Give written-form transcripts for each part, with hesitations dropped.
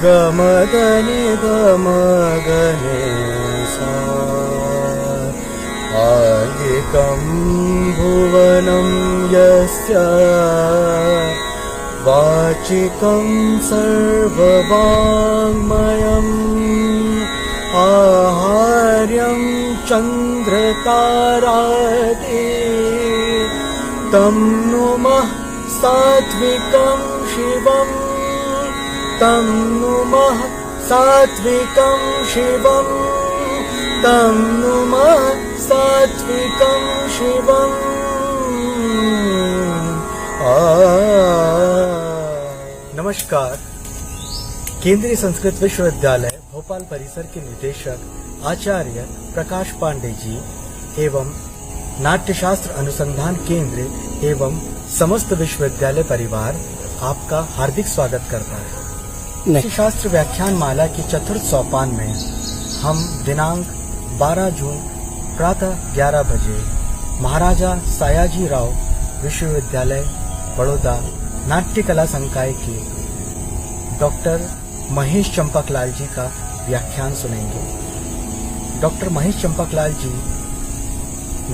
गमदनि गमगने सा आयिकं भुवनं यस्य वाचिकं सर्ववाङ्मयम् आहार्यं चन्द्रतारादि तं नुमः सात्विकं शिवम् तं नुमः सात्विकं शिवम् तं नुमः सात्विकं शिवम् नमस्कार। केंद्रीय संस्कृत विश्वविद्यालय भोपाल परिसर के निदेशक आचार्य प्रकाश पांडे जी एवं नाट्यशास्त्र अनुसंधान केंद्र एवं समस्त विश्वविद्यालय परिवार आपका हार्दिक स्वागत करता है। नाट्यशास्त्र व्याख्यान माला की चतुर्थ सोपान में हम दिनांक 12 जून प्रातः 11 बजे महाराजा सयाजी राव विश्वविद्यालय बड़ौदा नाट्य कला संकाय के डॉक्टर महेश चंपकलाल जी का व्याख्यान सुनेंगे। डॉक्टर महेश चंपकलाल जी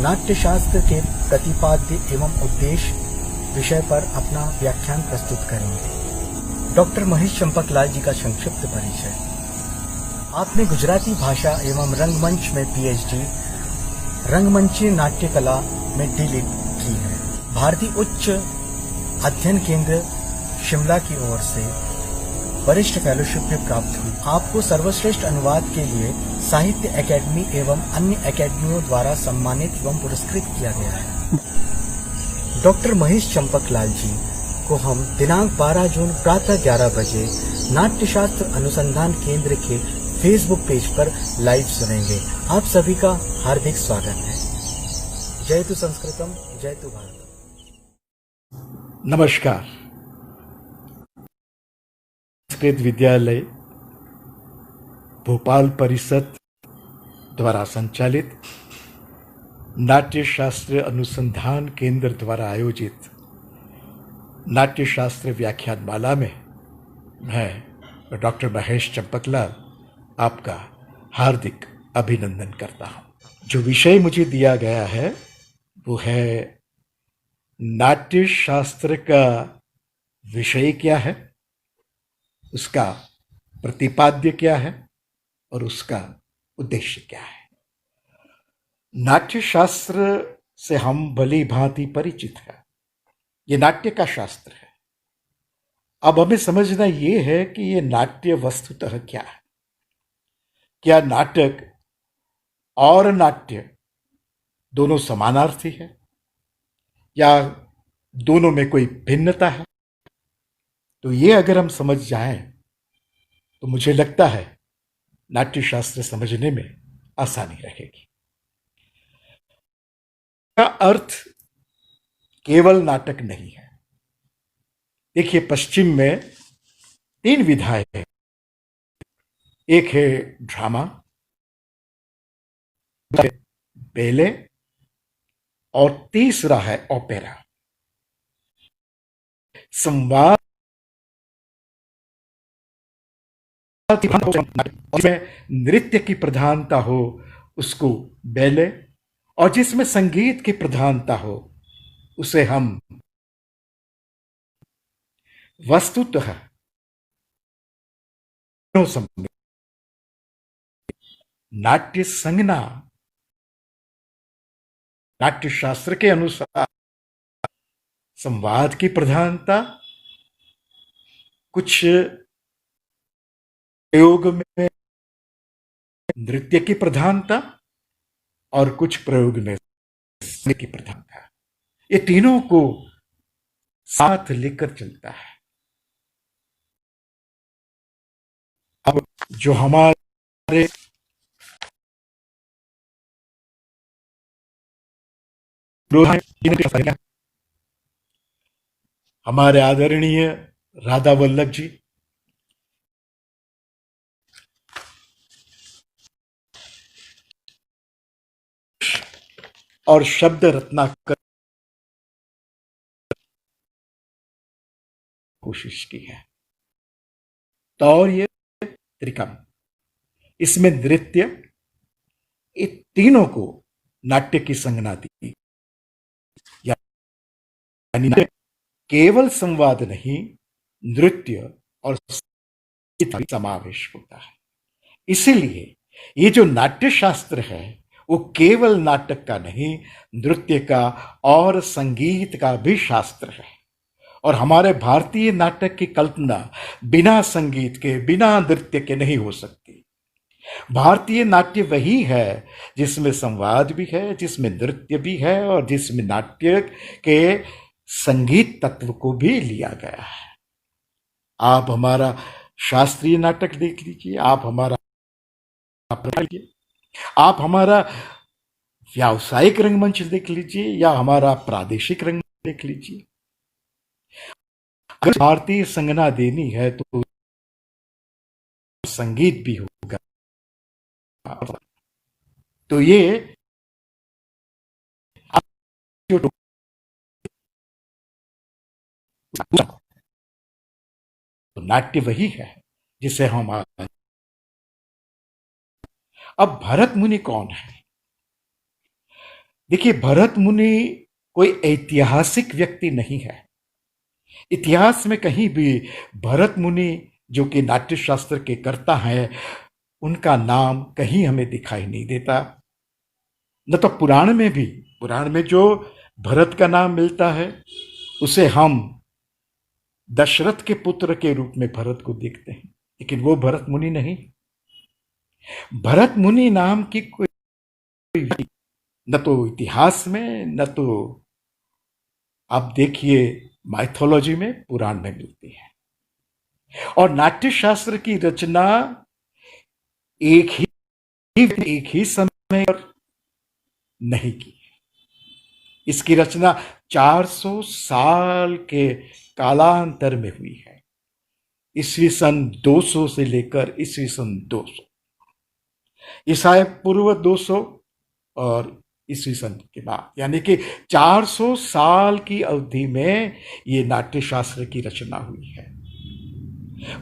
नाट्यशास्त्र के प्रतिपाद्य एवं उद्देश्य विषय पर अपना व्याख्यान प्रस्तुत करेंगे। डॉक्टर महेश चंपकलाल जी का संक्षिप्त परिचय। आपने गुजराती भाषा एवं रंगमंच में पीएचडी, रंगमंची नाट्य कला में डीलिट की है। भारतीय उच्च अध्ययन केंद्र शिमला की ओर से वरिष्ठ फेलोशिप भी प्राप्त हुई। आपको सर्वश्रेष्ठ अनुवाद के लिए साहित्य एकेडमी एवं अन्य एकेडमियों द्वारा सम्मानित एवं पुरस्कृत किया गया है। डॉक्टर महेश चंपकलाल जी को हम दिनांक 12 जून प्रातः 11 बजे नाट्यशास्त्र अनुसंधान केंद्र के फेसबुक पेज पर लाइव सुनेंगे। आप सभी का हार्दिक स्वागत है। जयतु संस्कृतम, जयतु भारत। नमस्कार। संस्कृत विद्यालय भोपाल परिषद द्वारा संचालित नाट्यशास्त्र अनुसंधान केंद्र द्वारा आयोजित नाट्यशास्त्र व्याख्यान माला में मैं डॉक्टर महेश चंपकलाल आपका हार्दिक अभिनंदन करता हूं। जो विषय मुझे दिया गया है वो है नाट्यशास्त्र का विषय क्या है, उसका प्रतिपाद्य क्या है और उसका उद्देश्य क्या है। नाट्यशास्त्र से हम भली भांति परिचित हैं। ये नाट्य का शास्त्र है। अब हमें समझना ये है कि ये नाट्य वस्तुतः क्या है। क्या नाटक और नाट्य दोनों समानार्थी है या दोनों में कोई भिन्नता है? तो ये अगर हम समझ जाएं तो मुझे लगता है नाट्यशास्त्र समझने में आसानी रहेगी। का अर्थ केवल नाटक नहीं है। देखिए, पश्चिम में 3 विधाएं हैं। एक है ड्रामा, बैले और तीसरा है ओपेरा। संवाद जिसमें नृत्य की प्रधानता हो उसको बैले, और जिसमें संगीत की प्रधानता हो उसे हम वस्तुतः नाट्य संज्ञा। नाट्यशास्त्र के अनुसार संवाद की प्रधानता, कुछ प्रयोग में नृत्य की प्रधानता और कुछ प्रयोग में की प्रधानता, ये तीनों को साथ लेकर चलता है। अब जो हमारे हमारे आदरणीय राधा वल्लभ जी, और शब्द रत्नाकर कोशिश की है। तो और ये त्रिकम, इसमें नृत्य, ये तीनों को नाट्य की संज्ञा दी। यानी केवल संवाद नहीं, नृत्य और संगीत का समावेश होता है। इसीलिए ये जो नाट्य शास्त्र है वो केवल नाटक का नहीं, नृत्य का और संगीत का भी शास्त्र है। और हमारे भारतीय नाटक की कल्पना बिना संगीत के, बिना नृत्य के नहीं हो सकती। भारतीय नाट्य वही है जिसमें संवाद भी है, जिसमें नृत्य भी है और जिसमें नाट्य के संगीत तत्व को भी लिया गया है। आप हमारा शास्त्रीय नाटक देख लीजिए, आप हमारा आप हमारा व्यावसायिक रंगमंच देख लीजिए या हमारा प्रादेशिक रंगमंच देख लीजिए। अगर भारतीय संज्ञा देनी है तो संगीत भी होगा। तो ये तो नाट्य वही है जिसे हम अब भरत मुनि कौन है? देखिए, भरत मुनि कोई ऐतिहासिक व्यक्ति नहीं है। इतिहास में कहीं भी भरत मुनि जो कि नाट्य शास्त्र के कर्ता हैं, उनका नाम कहीं हमें दिखाई नहीं देता। न तो पुराण में भी, पुराण में जो भरत का नाम मिलता है उसे हम दशरथ के पुत्र के रूप में भरत को देखते हैं, लेकिन वो भरत मुनि नहीं। भरत मुनि नाम की कोई न तो इतिहास में, न तो आप देखिए माइथोलॉजी में, पुराण में मिलती है। और नाट्य शास्त्र की रचना एक ही समय पर नहीं की। इसकी रचना 400 साल के कालांतर में हुई है। ईस्वी सन 200 से लेकर ईस्वी सन 200, ईसाई पूर्व 200 और ईस्वी सन के बाद, यानी कि 400 साल की अवधि में ये नाट्य शास्त्र की रचना हुई है।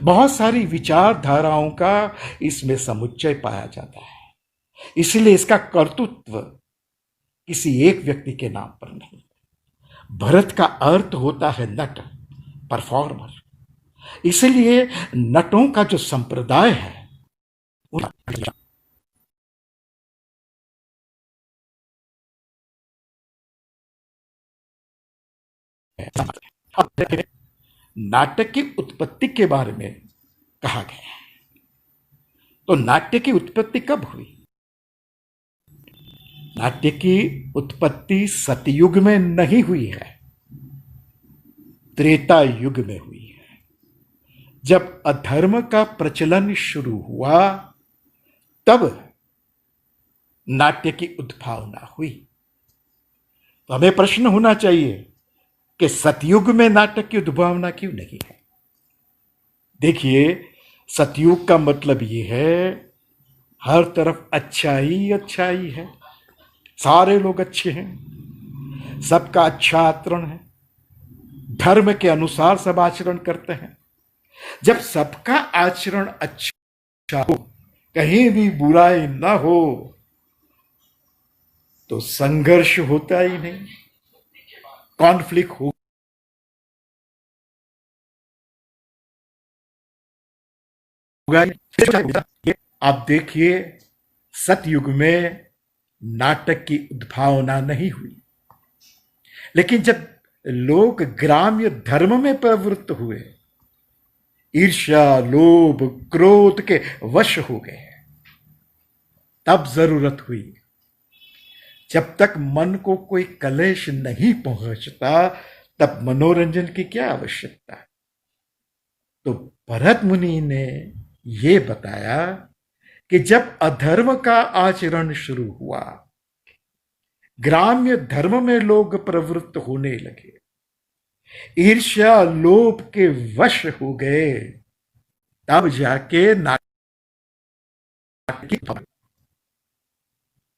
बहुत सारी विचारधाराओं का इसमें समुच्चय पाया जाता है। इसलिए इसका कर्तृत्व किसी एक व्यक्ति के नाम पर नहीं। भरत का अर्थ होता है नट, परफॉर्मर। इसलिए नटों का जो संप्रदाय है नाटक की उत्पत्ति के बारे में कहा गया है। तो नाट्य की उत्पत्ति कब हुई? नाट्य की उत्पत्ति सतयुग में नहीं हुई है, त्रेता युग में हुई है। जब अधर्म का प्रचलन शुरू हुआ तब नाट्य की उद्भावना हुई। तो हमें प्रश्न होना चाहिए कि सतयुग में नाटक की उद्भावना क्यों नहीं है? देखिए, सतयुग का मतलब ये है हर तरफ अच्छाई ही अच्छाई है, सारे लोग अच्छे हैं, सबका अच्छा आचरण है, धर्म के अनुसार सब आचरण करते हैं। जब सबका आचरण अच्छा हो, कहीं भी बुराई ना हो, तो संघर्ष होता ही नहीं, कॉन्फ्लिक्ट हो। आप देखिए, सतयुग में नाटक की उद्भावना नहीं हुई, लेकिन जब लोग ग्राम्य धर्म में प्रवृत्त हुए, ईर्ष्या, लोभ, क्रोध के वश हो गए, तब जरूरत हुई। जब तक मन को कोई कलेश नहीं पहुंचता, तब मनोरंजन की क्या आवश्यकता? तो भरत मुनि ने यह बताया कि जब अधर्म का आचरण शुरू हुआ, ग्राम्य धर्म में लोग प्रवृत्त होने लगे, ईर्ष्या, लोभ के वश हो गए, तब जाके नाटक।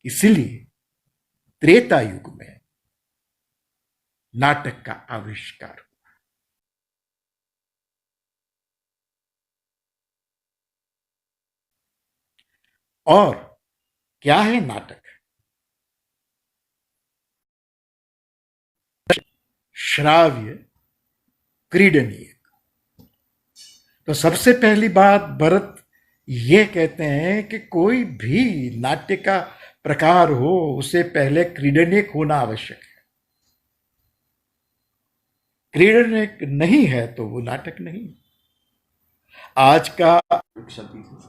इसलिए त्रेता युग में नाटक का आविष्कार हुआ। और क्या है नाटक? श्राव्य, क्रीडनीय। तो सबसे पहली बात भरत ये कहते हैं कि कोई भी नाट्य का प्रकार हो उसे पहले क्रीडनीय होना आवश्यक है। क्रीडनीय नहीं है तो वो नाटक नहीं। आज का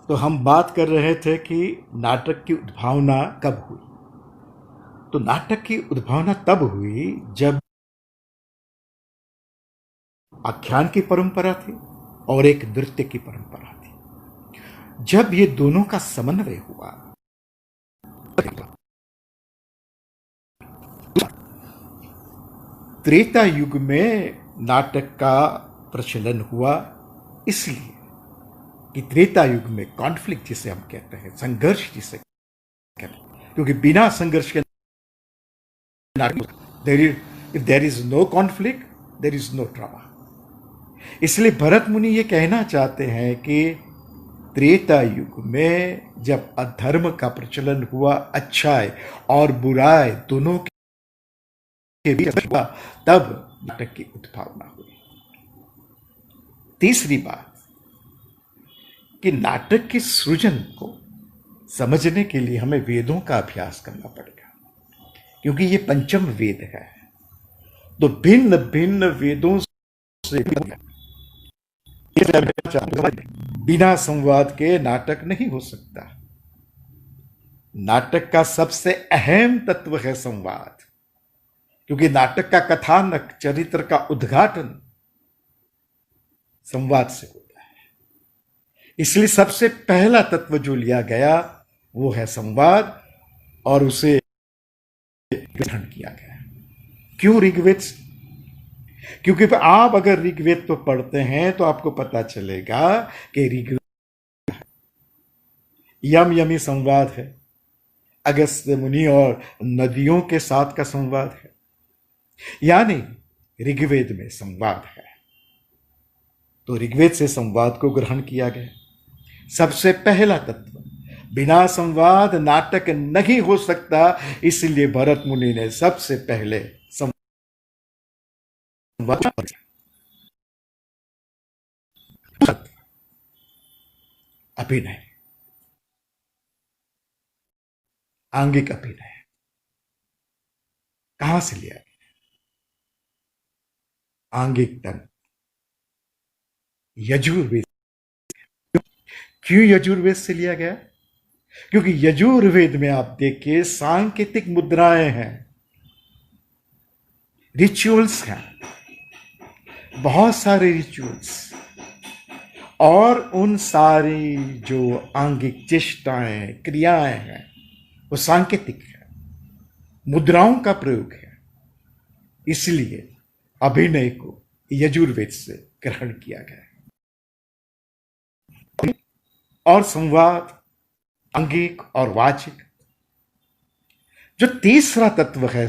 तो हम बात कर रहे थे कि नाटक की उद्भावना कब हुई। तो नाटक की उद्भावना तब हुई जब आख्यान की परंपरा थी और एक नृत्य की परंपरा थी। जब ये दोनों का समन्वय हुआ, त्रेता युग में नाटक का प्रचलन हुआ, इसलिए कि त्रेता युग में कॉन्फ्लिक्ट जिसे हम कहते हैं, संघर्ष जिसे कहते हैं, क्योंकि बिना संघर्ष के if there is no conflict there is no drama. इसलिए भरत मुनि ये कहना चाहते हैं कि त्रेता युग में जब अधर्म का प्रचलन हुआ, अच्छाई और बुराई दोनों के बीच हुआ, तब नाटक की उद्भावना हुई। तीसरी बात कि नाटक के सृजन को समझने के लिए हमें वेदों का अभ्यास करना पड़ेगा, क्योंकि ये पंचम वेद है। तो भिन्न भिन्न वेदों से बिना संवाद के नाटक नहीं हो सकता। नाटक का सबसे अहम तत्व है संवाद, क्योंकि नाटक का कथानक, चरित्र का उद्घाटन संवाद से होता है। इसलिए सबसे पहला तत्व जो लिया गया वो है संवाद, और उसे ग्रहण किया गया। क्यों ऋग्वेद? क्योंकि आप अगर ऋग्वेद तो पढ़ते हैं तो आपको पता चलेगा कि ऋग्वेद यम यमी संवाद है, अगस्त मुनि और नदियों के साथ का संवाद है, यानी ऋग्वेद में संवाद है। तो ऋग्वेद से संवाद को ग्रहण किया गया। सबसे पहला तत्व, बिना संवाद नाटक नहीं हो सकता, इसलिए भरत मुनि ने सबसे पहले अभिनय, आंगिक अभिनय कहां से लिया गया? आंगिक तंत्र, यजुर्वेद। क्यों यजुर्वेद से लिया गया? क्योंकि यजुर्वेद में आप देखिए सांकेतिक मुद्राएं हैं, रिचुअल्स हैं, बहुत सारे रिचुअल्स, और उन सारी जो आंगिक चेष्टाएं, क्रियाएं हैं, वो सांकेतिक है, मुद्राओं का प्रयोग है। इसलिए अभिनय को यजुर्वेद से ग्रहण किया गया। और संवाद, आंगिक और वाचिक। जो तीसरा तत्व है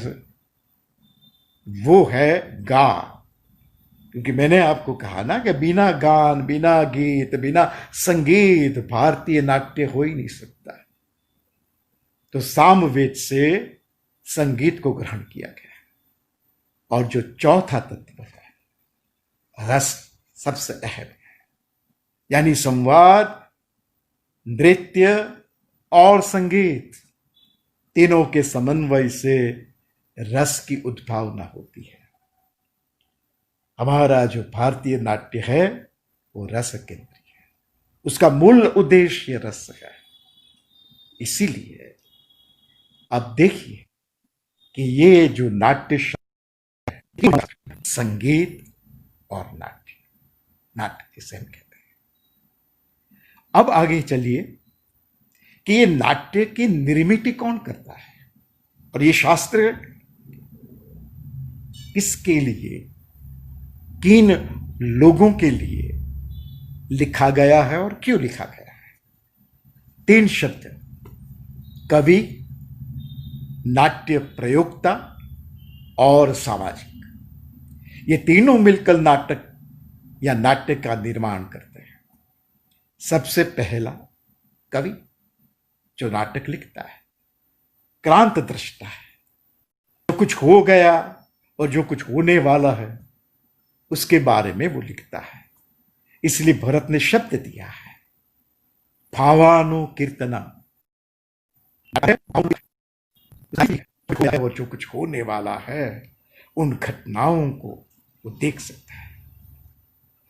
वो है गान, क्योंकि मैंने आपको कहा ना कि बिना गान, बिना गीत, बिना संगीत भारतीय नाट्य हो ही नहीं सकता। तो सामवेद से संगीत को ग्रहण किया गया। और जो चौथा तत्व है रस, सबसे अहम है, यानी संवाद, नृत्य और संगीत, तीनों के समन्वय से रस की उद्भावना होती है। हमारा जो भारतीय नाट्य है वो रस केंद्रीय है, उसका मूल उद्देश्य रस है। इसीलिए अब देखिए कि ये जो नाट्य संगीत और नाट्य, नाट्य जिसे हम कहते हैं। अब आगे चलिए कि ये नाट्य की निर्मिति कौन करता है, और ये शास्त्र किसके लिए, किन लोगों के लिए लिखा गया है और क्यों लिखा गया है। 3 शब्द, कवि, नाट्य प्रयोक्ता और सामाजिक, ये तीनों मिलकर नाटक या नाट्य का निर्माण करते हैं। सबसे पहला कवि। जो नाटक लिखता है क्रांत दृष्टा है। जो कुछ हो गया और जो कुछ होने वाला है उसके बारे में वो लिखता है। इसलिए भरत ने शब्द दिया है भावानु कीर्तना, और जो कुछ होने वाला है उन घटनाओं को वो देख सकता है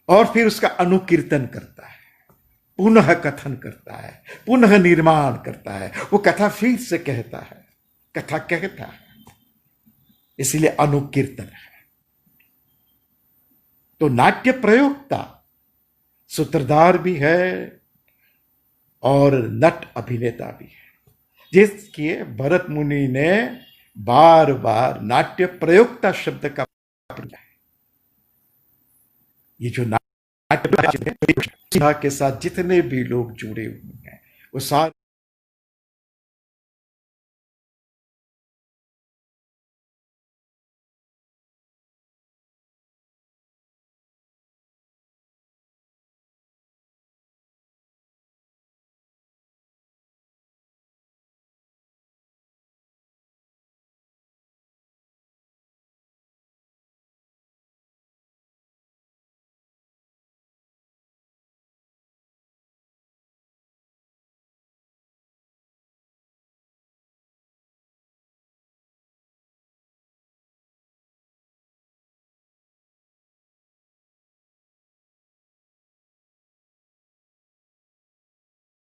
और फिर उसका अनुकीर्तन करता है, पुनः कथन करता है, पुनः निर्माण करता है। वो कथा फिर से कहता है, कथा कहता है, इसलिए अनुकीर्तन है। तो नाट्य प्रयोक्ता सूत्रधार भी है और नट अभिनेता भी है, जिसके भरत मुनि ने बार बार नाट्य प्रयोक्ता शब्द का प्रयोग है। ये जो नाट्य के साथ जितने भी लोग जुड़े हुए हैं वो सारे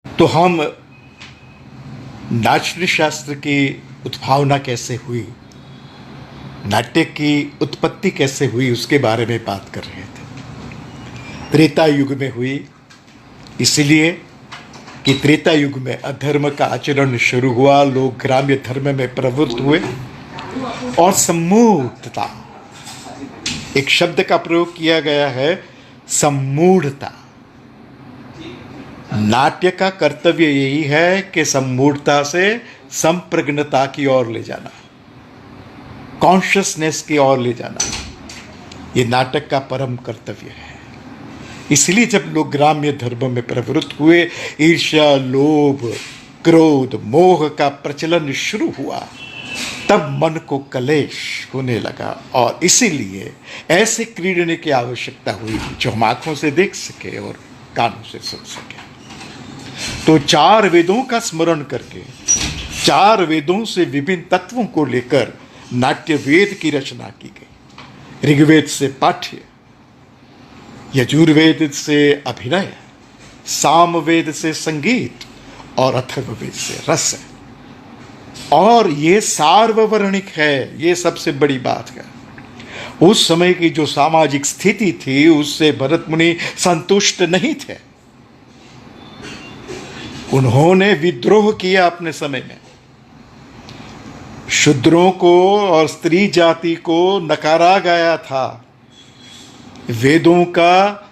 तो हम नाट्य शास्त्र की उद्भावना कैसे हुई, नाट्य की उत्पत्ति कैसे हुई उसके बारे में बात कर रहे थे। त्रेता युग में हुई इसलिए कि त्रेता युग में अधर्म का आचरण शुरू हुआ, लोग ग्राम्य धर्म में प्रवृत्त हुए और सम्मूढ़ता, एक शब्द का प्रयोग किया गया है सम्मूढ़ता। नाट्य का कर्तव्य यही है कि सम्मूढ़ता से संप्रज्ञता की ओर ले जाना, कॉन्शियसनेस की ओर ले जाना, ये नाटक का परम कर्तव्य है। इसलिए जब लोग ग्राम्य धर्म में प्रवृत्त हुए, ईर्ष्या, लोभ, क्रोध, मोह का प्रचलन शुरू हुआ, तब मन को कलेश होने लगा और इसीलिए ऐसे क्रीडने की आवश्यकता हुई जो हम आंखों से देख सके और कानों से सुन सके। तो चार वेदों का स्मरण करके, चार वेदों से विभिन्न तत्वों को लेकर नाट्य वेद की रचना की गई। ऋग्वेद से पाठ्य, यजुर्वेद से अभिनय, सामवेद से संगीत और अथर्ववेद से रस है। और ये सार्ववर्णिक है, ये सबसे बड़ी बात है। उस समय की जो सामाजिक स्थिति थी उससे भरत मुनि संतुष्ट नहीं थे। उन्होंने विद्रोह किया अपने समय में, शूद्रों को और स्त्री जाति को नकारा गया था। वेदों का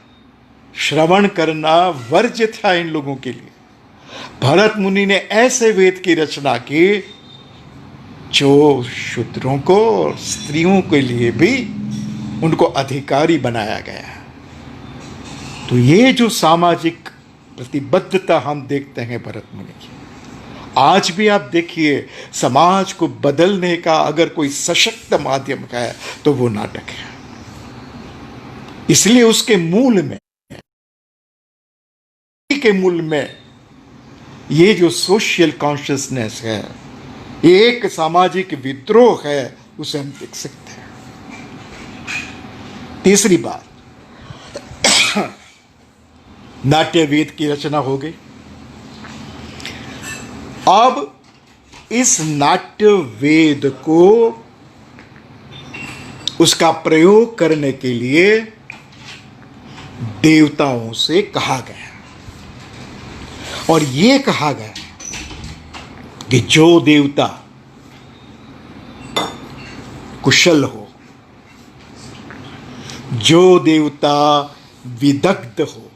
श्रवण करना वर्ज्य था इन लोगों के लिए। भरत मुनि ने ऐसे वेद की रचना की जो शूद्रों को और स्त्रियों के लिए भी उनको अधिकारी बनाया गया। तो ये जो सामाजिक प्रतिबद्धता हम देखते हैं भरत मुनि की, आज भी आप देखिए, समाज को बदलने का अगर कोई सशक्त माध्यम है तो वो नाटक है। इसलिए उसके मूल में ये जो सोशल कॉन्शियसनेस है, एक सामाजिक विद्रोह है, उसे हम देख सकते हैं। तीसरी बात, नाट्य वेद की रचना हो गई। अब इस नाट्य वेद को, उसका प्रयोग करने के लिए देवताओं से कहा गया और ये कहा गया कि जो देवता कुशल हो, जो देवता विदग्ध हो,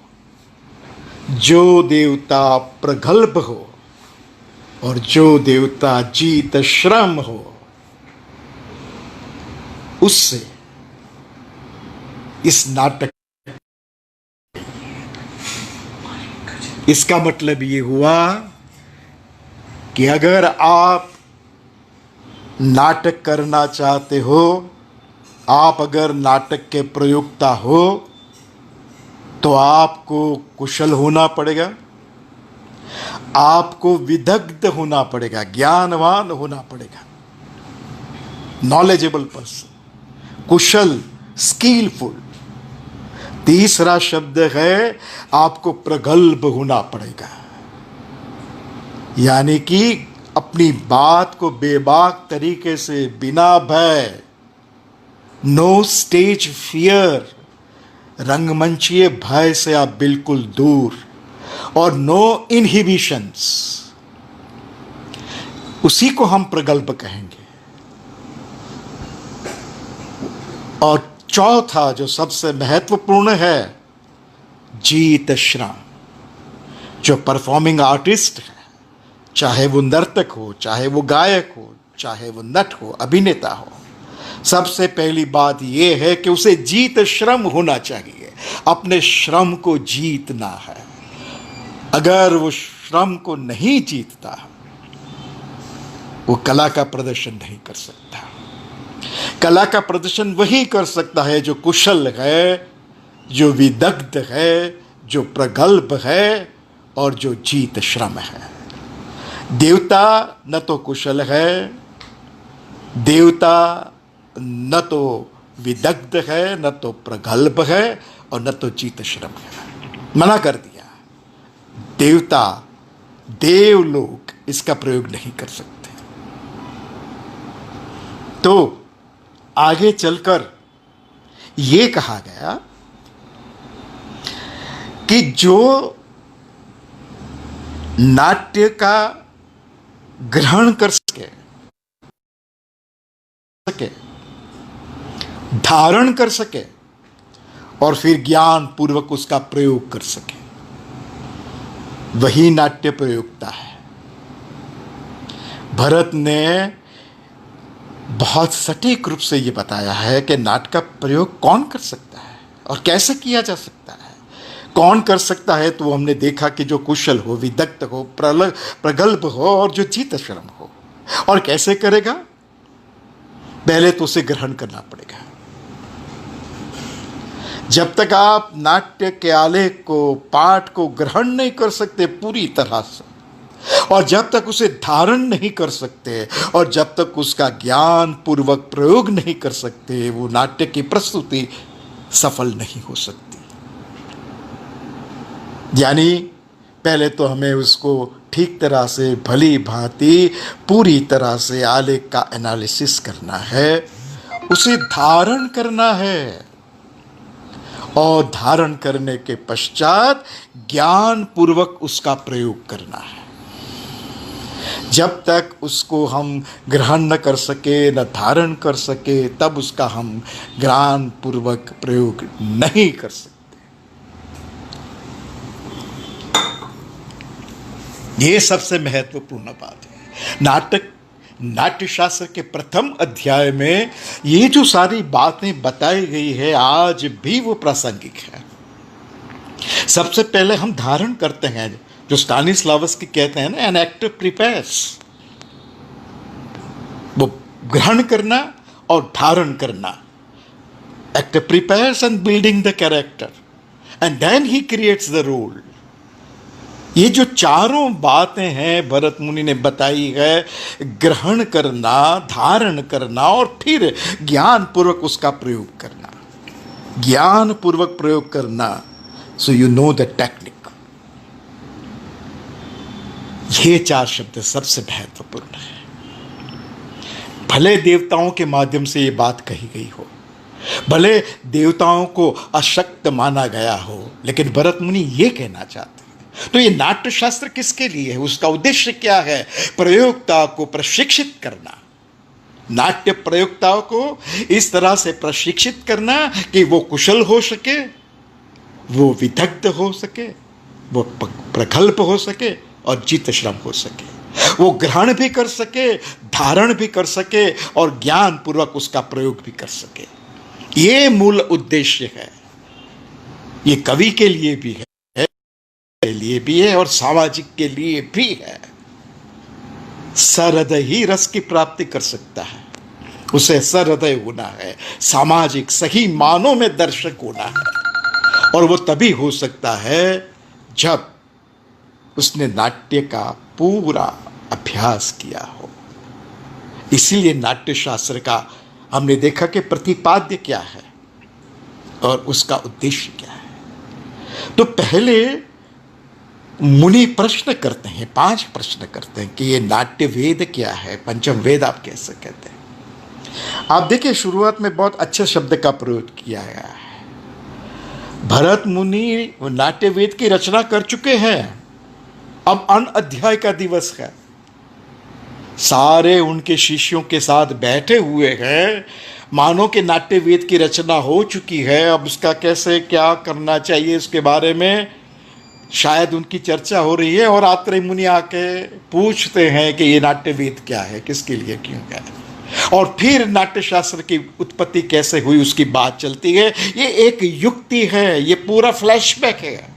जो देवता प्रगल्भ हो और जो देवता जीत श्रम हो, उससे इस नाटक, इसका मतलब ये हुआ कि अगर आप नाटक करना चाहते हो, आप अगर नाटक के प्रयोक्ता हो, तो आपको कुशल होना पड़ेगा, आपको विदग्ध होना पड़ेगा, ज्ञानवान होना पड़ेगा, नॉलेजेबल पर्सन, कुशल, स्किलफुल। तीसरा शब्द है आपको प्रगल्भ होना पड़ेगा, यानी कि अपनी बात को बेबाक तरीके से, बिना भय, नो स्टेज फियर, रंगमंचीय भय से आप बिल्कुल दूर, और नो इनहिबिशंस, उसी को हम प्रगल्भ कहेंगे। और चौथा जो सबसे महत्वपूर्ण है, जीत श्रम। जो परफॉर्मिंग आर्टिस्ट है, चाहे वो नर्तक हो, चाहे वो गायक हो, चाहे वो नट हो, अभिनेता हो, सबसे पहली बात यह है कि उसे जीत श्रम होना चाहिए। अपने श्रम को जीतना है। अगर वो श्रम को नहीं जीतता, वो कला का प्रदर्शन नहीं कर सकता। कला का प्रदर्शन वही कर सकता है जो कुशल है, जो विदग्ध है, जो प्रगल्भ है और जो जीत श्रम है। देवता न तो कुशल है, देवता न तो विदग्ध है, न तो प्रगल्भ है और न तो जीत श्रम है। मना कर दिया। देवता, देवलोक इसका प्रयोग नहीं कर सकते। तो आगे चलकर यह कहा गया कि जो नाट्य का ग्रहण कर सके, धारण कर सके और फिर ज्ञान पूर्वक उसका प्रयोग कर सके, वही नाट्य प्रयोक्ता है। भरत ने बहुत सटीक रूप से यह बताया है कि नाट्य का प्रयोग कौन कर सकता है और कैसे किया जा सकता है। कौन कर सकता है तो हमने देखा कि जो कुशल हो, विदग्ध हो, प्रगल्भ हो और जो जीत श्रम हो। और कैसे करेगा? पहले तो उसे ग्रहण करना पड़ेगा। जब तक आप नाट्य के आलेख को, पाठ को ग्रहण नहीं कर सकते पूरी तरह से, और जब तक उसे धारण नहीं कर सकते, और जब तक उसका ज्ञान पूर्वक प्रयोग नहीं कर सकते, वो नाट्य की प्रस्तुति सफल नहीं हो सकती। यानी पहले तो हमें उसको ठीक तरह से, भली भांति, पूरी तरह से आलेख का एनालिसिस करना है, उसे धारण करना है, और धारण करने के पश्चात ज्ञान पूर्वक उसका प्रयोग करना है। जब तक उसको हम ग्रहण न कर सके, न धारण कर सके, तब उसका हम ज्ञान पूर्वक प्रयोग नहीं कर सकते। ये सबसे महत्वपूर्ण बात है। नाट्य शास्त्र के प्रथम अध्याय में ये जो सारी बातें बताई गई है, आज भी वो प्रासंगिक है। सबसे पहले हम धारण करते हैं, जो स्टानिस्लावस्की कहते हैं ना, एन एक्टर प्रिपेयर्स, वो ग्रहण करना और धारण करना। Actor prepares and building the character and then he creates the role. ये जो चारों बातें हैं भरत मुनि ने बताई है, ग्रहण करना, धारण करना और फिर ज्ञान पूर्वक उसका प्रयोग करना। ज्ञान पूर्वक प्रयोग करना, so you know the technique. ये चार शब्द सबसे महत्वपूर्ण है। भले देवताओं के माध्यम से ये बात कही गई हो, भले देवताओं को अशक्त माना गया हो, लेकिन भरत मुनि ये कहना चाहते हैं। तो ये नाट्य शास्त्र किसके लिए है? उसका उद्देश्य क्या है? प्रयोक्ता को प्रशिक्षित करना, नाट्य प्रयोक्ताओं को इस तरह से प्रशिक्षित करना कि वो कुशल हो सके, वो विदग्ध हो सके, वो प्रगल्भ हो सके और जीत श्रम हो सके, वो ग्रहण भी कर सके, धारण भी कर सके और ज्ञान पूर्वक उसका प्रयोग भी कर सके। ये मूल उद्देश्य है। ये कवि के लिए भी है, के लिए भी है और सामाजिक के लिए भी है। सहृदय ही रस की प्राप्ति कर सकता है। उसे सहृदय होना है, सामाजिक सही मानों में दर्शक होना है, और वो तभी हो सकता है जब उसने नाट्य का पूरा अभ्यास किया हो। इसीलिए नाट्य शास्त्र का हमने देखा कि प्रतिपाद्य क्या है और उसका उद्देश्य क्या है। तो पहले मुनि प्रश्न करते हैं, 5 प्रश्न करते हैं कि ये नाट्य वेद क्या है, पंचम वेद आप कैसे कहते हैं। आप देखिए शुरुआत में बहुत अच्छे शब्द का प्रयोग किया गया है। भरत मुनि नाट्य वेद की रचना कर चुके हैं, अब अन अध्याय का दिवस है, सारे उनके शिष्यों के साथ बैठे हुए हैं, मानो कि नाट्य वेद की रचना हो चुकी है। अब उसका कैसे क्या करना चाहिए इसके बारे में शायद उनकी चर्चा हो रही है, और आत्रेय मुनि आके पूछते हैं कि ये नाट्य वेद क्या है, किसके लिए, क्यों है, और फिर नाट्य शास्त्र की उत्पत्ति कैसे हुई उसकी बात चलती है। ये एक युक्ति है, ये पूरा फ्लैशबैक है।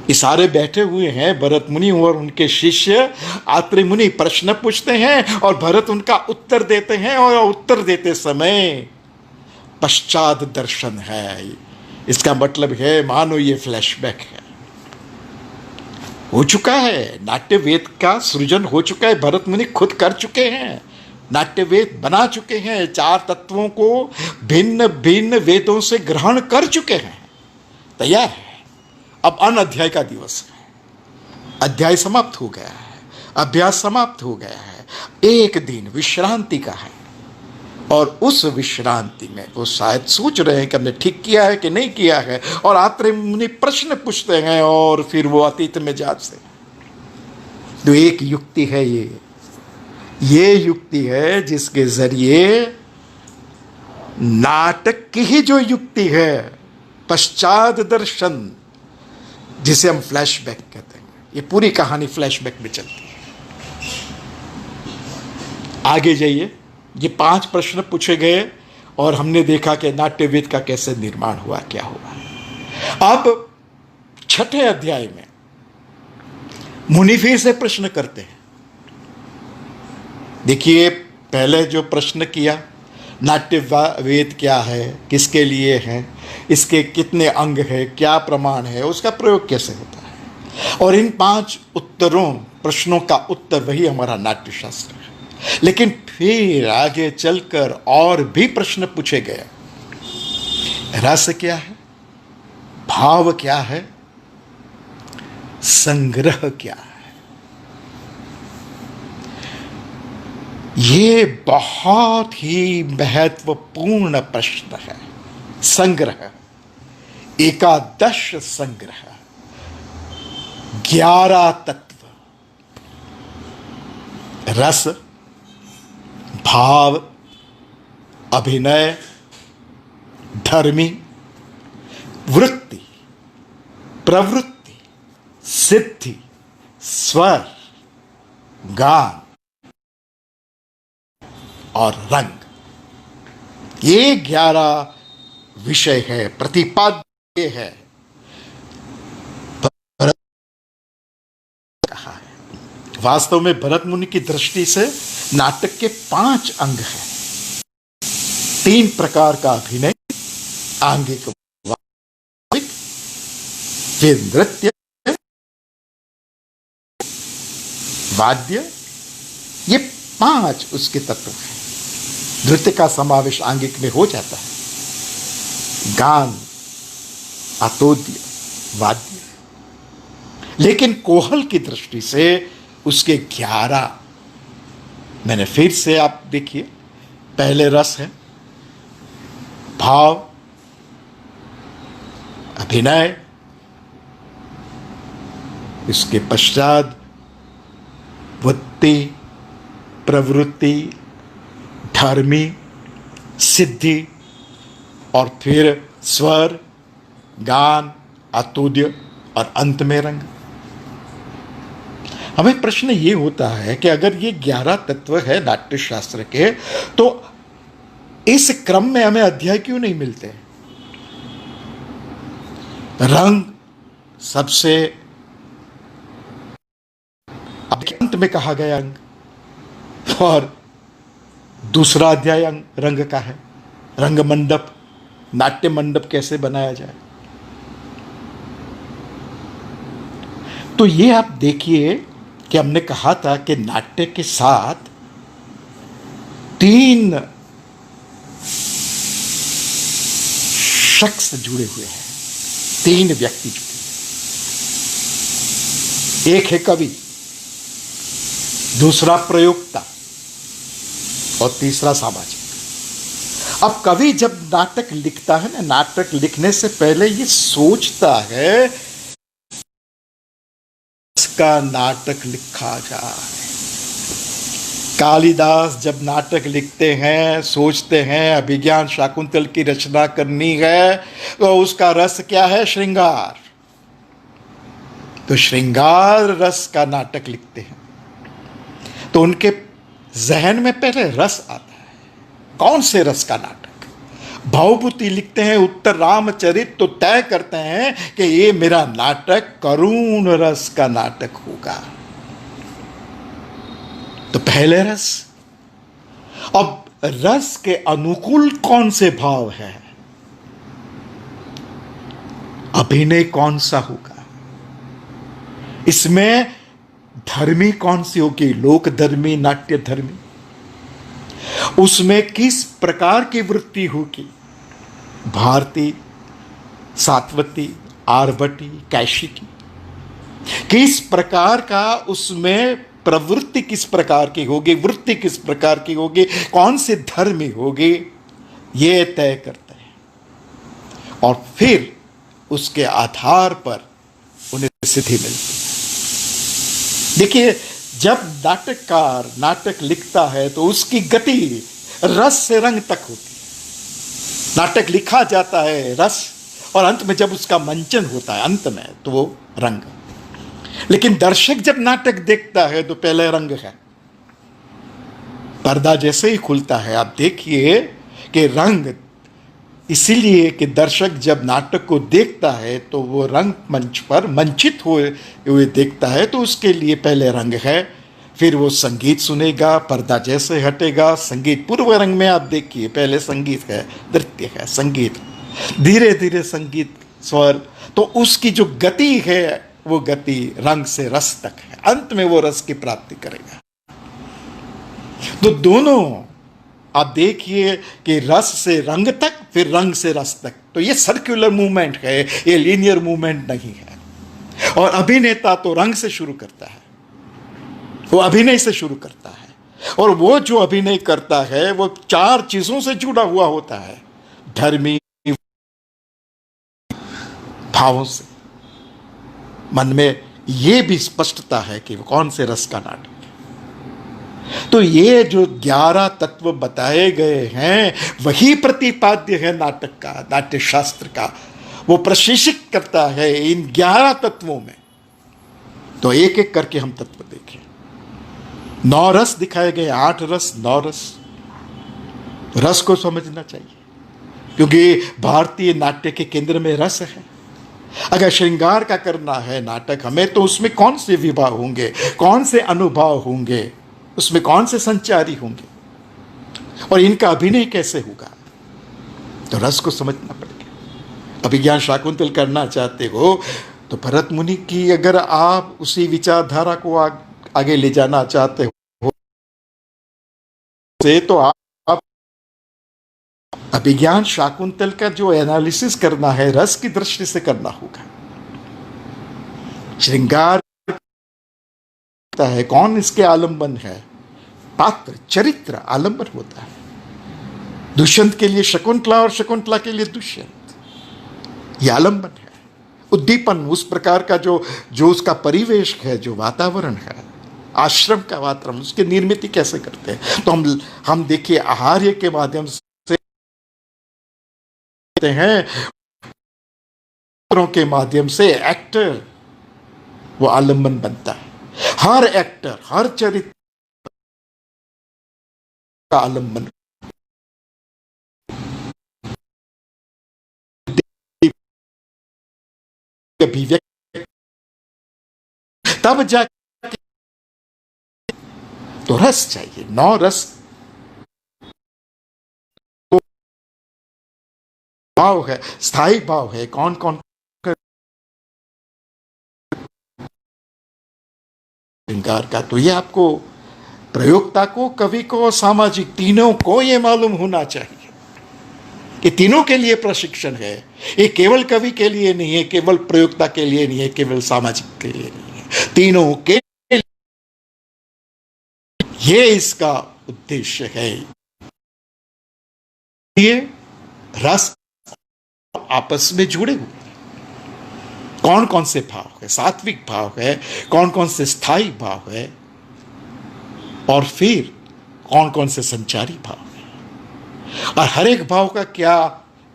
ये सारे बैठे हुए हैं, भरत मुनि और उनके शिष्य। आत्रेय मुनि प्रश्न पूछते हैं और भरत उनका उत्तर देते हैं, और उत्तर देते समय पश्चात दर्शन है। इसका मतलब है मानो ये फ्लैशबैक है, हो चुका है, नाट्य वेद का सृजन हो चुका है, भरत मुनि खुद कर चुके हैं, नाट्य वेद बना चुके हैं, 4 तत्वों को भिन्न भिन्न वेदों से ग्रहण कर चुके हैं, तैयार है। अब अन अध्याय का दिवस है, अध्याय समाप्त हो गया है, अभ्यास समाप्त हो गया है, एक दिन विश्रांति का है, और उस विश्रांति में वो शायद सोच रहे हैं कि हमने ठीक किया है कि नहीं किया है, और आत्रेय मुनि प्रश्न पूछते हैं और फिर वो अतीत में जाते हैं। तो एक युक्ति है, ये युक्ति है जिसके जरिए नाटक की ही जो युक्ति है, पश्चात दर्शन, जिसे हम फ्लैशबैक कहते हैं, ये पूरी कहानी फ्लैशबैक में चलती है। आगे जाइए, ये 5 प्रश्न पूछे गए और हमने देखा कि नाट्य वेद का कैसे निर्माण हुआ, क्या हुआ। अब 6ठे अध्याय में मुनि फिर से प्रश्न करते हैं। देखिए पहले जो प्रश्न किया, नाट्य वेद क्या है, किसके लिए है, इसके कितने अंग है, क्या प्रमाण है, उसका प्रयोग कैसे होता है, और इन 5 उत्तरों प्रश्नों का उत्तर वही हमारा नाट्य शास्त्र है। लेकिन फिर आगे चलकर और भी प्रश्न पूछे गए। रस क्या है, भाव क्या है, संग्रह क्या है। ये बहुत ही महत्वपूर्ण प्रश्न है। संग्रह, एकादश संग्रह, 11 तत्व, रस, भाव, अभिनय, धर्मी, वृत्ति, प्रवृत्ति, सिद्धि, स्वर, गान और रंग। ये 11 विषय है, प्रतिपाद्य है। कहा है वास्तव में भरत मुनि की दृष्टि से नाटक के 5 अंग हैं। 3 प्रकार का अभिनय, आंगिक, फिर नृत्य, वाद्य, ये 5 उसके तत्व हैं। नृत्य का समावेश आंगिक में हो जाता है, गान, आतोद्य, वाद्य। लेकिन कोहल की दृष्टि से उसके 11, मैंने फिर से आप देखिए, पहले रस है, भाव, अभिनय, इसके पश्चात वृत्ति, प्रवृत्ति, धर्मी, सिद्धि, और फिर स्वर, गान, आतुद्य, और अंत में रंग। हमें प्रश्न ये होता है कि अगर ये 11 तत्व है नाट्य शास्त्र के, तो इस क्रम में हमें अध्याय क्यों नहीं मिलते? रंग सबसे, अंत में कहा गया अंग, और दूसरा अध्याय रंग का है, रंग मंडप, नाट्य मंडप कैसे बनाया जाए। तो ये आप देखिए कि हमने कहा था कि नाट्य के साथ 3 शख्स जुड़े हुए हैं, 3 व्यक्ति जुड़े। एक है कवि, दूसरा प्रयोक्ता और तीसरा सामाजिक। अब कवि जब नाटक लिखता है ना, नाटक लिखने से पहले ये सोचता है इसका नाटक लिखा जाए। कालिदास जब नाटक लिखते हैं सोचते हैं अभिज्ञान शाकुंतल की रचना करनी है, तो उसका रस क्या है? श्रृंगार। तो श्रृंगार रस का नाटक लिखते हैं, तो उनके जहन में पहले रस आता है। कौन से रस का नाटक? भवभूति लिखते हैं, उत्तर रामचरित, तो तय करते हैं कि ये मेरा नाटक करुण रस का नाटक होगा। तो पहले रस। अब रस के अनुकूल कौन से भाव है? अभिनय कौन सा होगा? इसमें धर्मी कौन सी होगी? लोक धर्मी, नाट्य धर्मी। उसमें किस प्रकार की वृत्ति होगी? भारती, सात्वती, आरभटी, कैशिकी। किस प्रकार का उसमें प्रवृत्ति किस प्रकार की होगी, वृत्ति किस प्रकार की होगी, कौन से धर्मी होगी, ये तय करते हैं। और फिर उसके आधार पर उन्हें सिद्धि मिलती है। देखिए, जब नाटककार नाटक लिखता है तो उसकी गति रस से रंग तक होती है। नाटक लिखा जाता है रस, और अंत में जब उसका मंचन होता है अंत में, तो वो रंग। लेकिन दर्शक जब नाटक देखता है तो पहले रंग है। पर्दा जैसे ही खुलता है, आप देखिए कि रंग, इसीलिए कि दर्शक जब नाटक को देखता है तो वो रंग मंच पर मंचित हुए देखता है, तो उसके लिए पहले रंग है, फिर वो संगीत सुनेगा। पर्दा जैसे हटेगा, संगीत पूर्व रंग में आप देखिए, पहले संगीत है, नृत्य है, संगीत, धीरे धीरे संगीत, स्वर, तो उसकी जो गति है वो गति रंग से रस तक है। अंत में वो रस की प्राप्ति करेगा। तो दोनों आप देखिए कि रस से रंग तक, फिर रंग से रस तक। तो ये सर्कुलर मूवमेंट है, ये लीनियर मूवमेंट नहीं है। और अभिनेता तो रंग से शुरू करता है, वो अभिनय से शुरू करता है, और वो जो अभिनय करता है वो 4 चीजों से जुड़ा हुआ होता है। धर्मी भावों से, मन में ये भी स्पष्टता है कि कौन से रस का नाटक। तो ये जो 11 तत्व बताए गए हैं वही प्रतिपाद्य है नाटक का, नाट्य शास्त्र का। वो प्रशिक्षित करता है इन 11 तत्वों में। तो एक एक करके हम तत्व देखें। 9 रस दिखाए गए, 8 रस, 9 रस। रस को समझना चाहिए, क्योंकि भारतीय नाट्य के केंद्र में रस है। अगर श्रृंगार का करना है नाटक हमें, तो उसमें कौन से विवाह होंगे, कौन से अनुभव होंगे, उसमें कौन से संचारी होंगे, और इनका अभिनय कैसे होगा, तो रस को समझना पड़ेगा। अभिज्ञान शाकुंतल करना चाहते हो तो भरत मुनि की अगर आप उसी विचारधारा को आगे ले जाना चाहते हो से, तो आप अभिज्ञान शाकुंतल का जो एनालिसिस करना है रस की दृष्टि से करना होगा। श्रृंगार है, कौन इसके आलंबन है? पात्र, चरित्र आलंबन होता है। दुष्यंत के लिए शकुंतला और शकुंतला के लिए दुष्यंत, यह आलंबन है। उद्दीपन, उस प्रकार का जो उसका परिवेश है, जो वातावरण है, आश्रम का वातावरण, उसकी निर्मिति कैसे करते हैं। तो हम देखिए आहार्य के माध्यम से हैं, के माध्यम से एक्टर वो आलंबन बनता है। हर एक्टर, हर चरित्र का आलंबन अभिव्यक्ति, तब जाके तो रस चाहिए, 9 रस भाव है, स्थायी भाव है। कौन कौन श्रृंगार का, तो ये आपको, प्रयोक्ता को, कवि को, सामाजिक, तीनों को ये मालूम होना चाहिए कि तीनों के लिए प्रशिक्षण है। ये केवल कवि के लिए नहीं है, केवल प्रयोक्ता के लिए नहीं है, केवल सामाजिक के लिए नहीं है, तीनों के लिए ये इसका उद्देश्य है। ये रस आपस में जुड़े हुए, कौन कौन से भाव है, सात्विक भाव है, कौन कौन से स्थायी भाव है, और फिर कौन कौन से संचारी भाव है, और हर एक भाव का क्या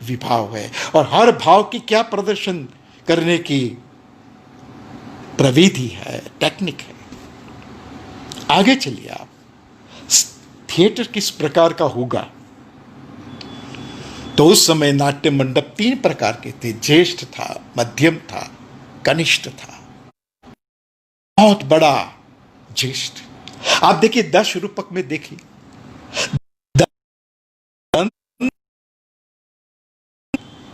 विभाव है, और हर भाव की क्या प्रदर्शन करने की प्रविधि है, टेक्निक है। आगे चलिए आप, थिएटर किस प्रकार का होगा। तो उस समय नाट्य मंडप 3 प्रकार के थे, ज्येष्ठ था, मध्यम था, कनिष्ठ था। बहुत बड़ा ज्येष्ठ, आप देखिए 10 रूपक में देखिए,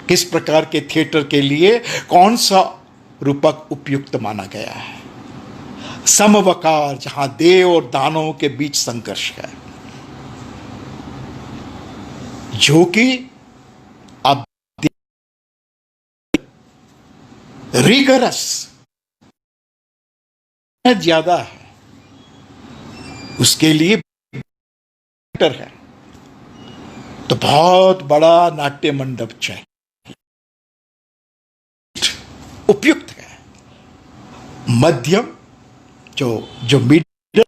किस प्रकार के थिएटर के लिए कौन सा रूपक उपयुक्त माना गया है। समवकार, जहां देव और दानवों के बीच संघर्ष है, जो कि अब रिगरस ज्यादा है, उसके लिए बेटर है। तो बहुत बड़ा नाट्य मंडप चाहिए, उपयुक्त है। मध्यम, जो मीडियम,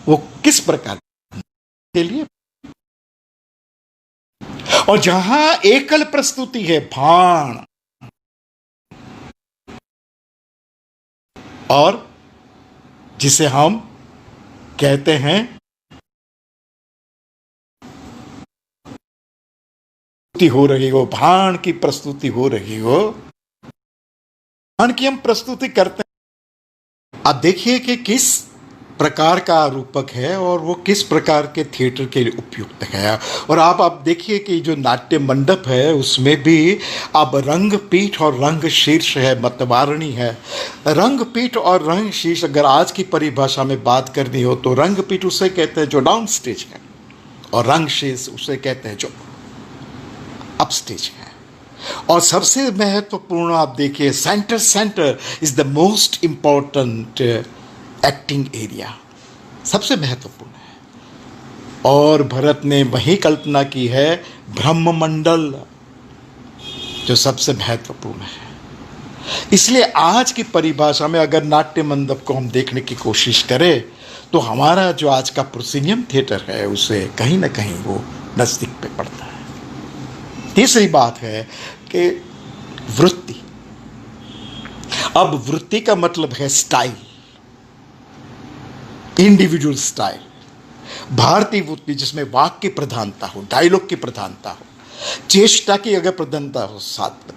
वो किस प्रकार के लिए, और जहां एकल प्रस्तुति है, भाण, और जिसे हम कहते हैं हो रही हो, भाण की प्रस्तुति हो रही हो, भाण की हम प्रस्तुति करते हैं। आप देखिए कि किस प्रकार का रूपक है और वो किस प्रकार के थिएटर के लिए उपयुक्त है। और आप देखिए कि जो नाट्य मंडप है उसमें भी अब रंगपीठ और रंग शीर्ष है, मतवारणी है। रंगपीठ और रंग शीर्ष, अगर आज की परिभाषा में बात करनी हो तो रंगपीठ उसे कहते हैं जो डाउन स्टेज है, और रंग शीर्ष उसे कहते हैं जो अप स्टेज है। और सबसे महत्वपूर्ण आप देखिए, centre is the most important acting area, सबसे महत्वपूर्ण है। और भरत ने वही कल्पना की है ब्रह्ममंडल, जो सबसे महत्वपूर्ण है। इसलिए आज की परिभाषा में अगर नाट्य मंडप को हम देखने की कोशिश करें तो हमारा जो आज का प्रोसिनियम थिएटर है उसे कहीं ना कहीं वो नजदीक पे पड़ता है। तीसरी बात है कि वृत्ति। अब वृत्ति का मतलब है स्टाइल, इंडिविजुअल स्टाइल, भारतीय वृत्ति जिसमें वाक्य की प्रधानता हो, डायलॉग की प्रधानता हो, चेष्टा की अगर प्रधानता हो, सात पत्ती।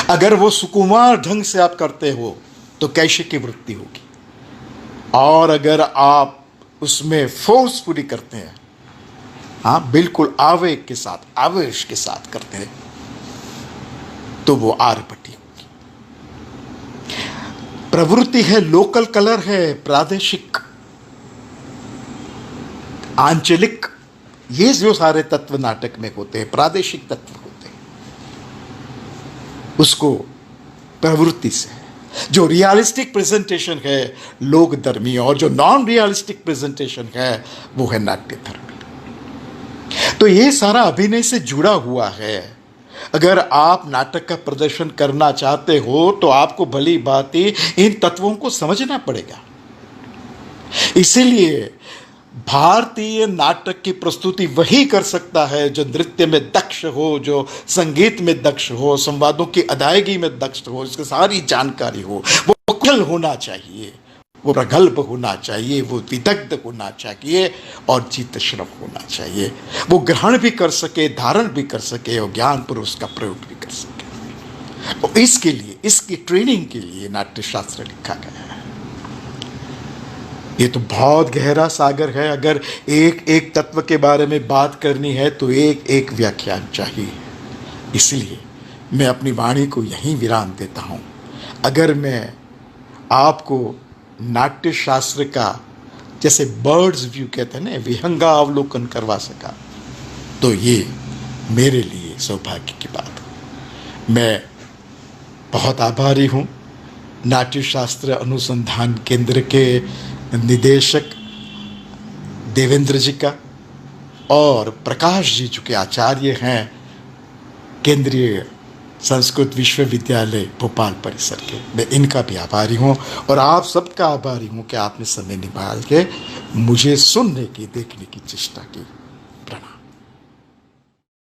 अगर वो सुकुमार ढंग से आप करते हो तो कैसे की वृत्ति होगी, और अगर आप उसमें फोर्सफुली करते हैं, हाँ बिल्कुल आवेग के साथ, आवेश के साथ करते हैं, तो वो आरपटी होगी। प्रवृत्ति है, लोकल कलर है, प्रादेशिक, आंचलिक, ये जो सारे तत्व नाटक में होते हैं, प्रादेशिक तत्व होते हैं, उसको प्रवृत्ति से। जो रियलिस्टिक प्रेजेंटेशन है लोकधर्मी, और जो नॉन रियलिस्टिक प्रेजेंटेशन है वो है नाट्य धर्मी। तो ये सारा अभिनय से जुड़ा हुआ है। अगर आप नाटक का प्रदर्शन करना चाहते हो तो आपको भली भांति इन तत्वों को समझना पड़ेगा। इसीलिए भारतीय नाटक की प्रस्तुति वही कर सकता है जो नृत्य में दक्ष हो, जो संगीत में दक्ष हो, संवादों की अदायगी में दक्ष हो, इसकी सारी जानकारी हो। वो कुशल होना चाहिए, वो प्रगल्भ होना चाहिए, वो विदग्ध होना चाहिए, और चित्त श्रव होना चाहिए। वो ग्रहण भी कर सके, धारण भी कर सके, और ज्ञान पर उसका प्रयोग भी कर सके। तो इसके लिए, इसकी ट्रेनिंग के लिए नाट्यशास्त्र लिखा गया है। ये तो बहुत गहरा सागर है। अगर एक एक तत्व के बारे में बात करनी है तो एक एक व्याख्यान चाहिए। इसलिए मैं अपनी वाणी को यहीं विराम देता हूँ। अगर मैं आपको नाट्य शास्त्र का, जैसे बर्ड्स व्यू कहते हैं ना, विहंगावलोकन करवा सका तो ये मेरे लिए सौभाग्य की बात है। मैं बहुत आभारी हूँ नाट्य शास्त्र अनुसंधान केंद्र के निदेशक देवेंद्र जी का, और प्रकाश जी जो के आचार्य हैं केंद्रीय संस्कृत विश्वविद्यालय भोपाल परिसर के, मैं इनका भी आभारी हूँ। और आप सबका आभारी हूँ कि आपने समय निकाल के मुझे सुनने की, देखने की चेष्टा की।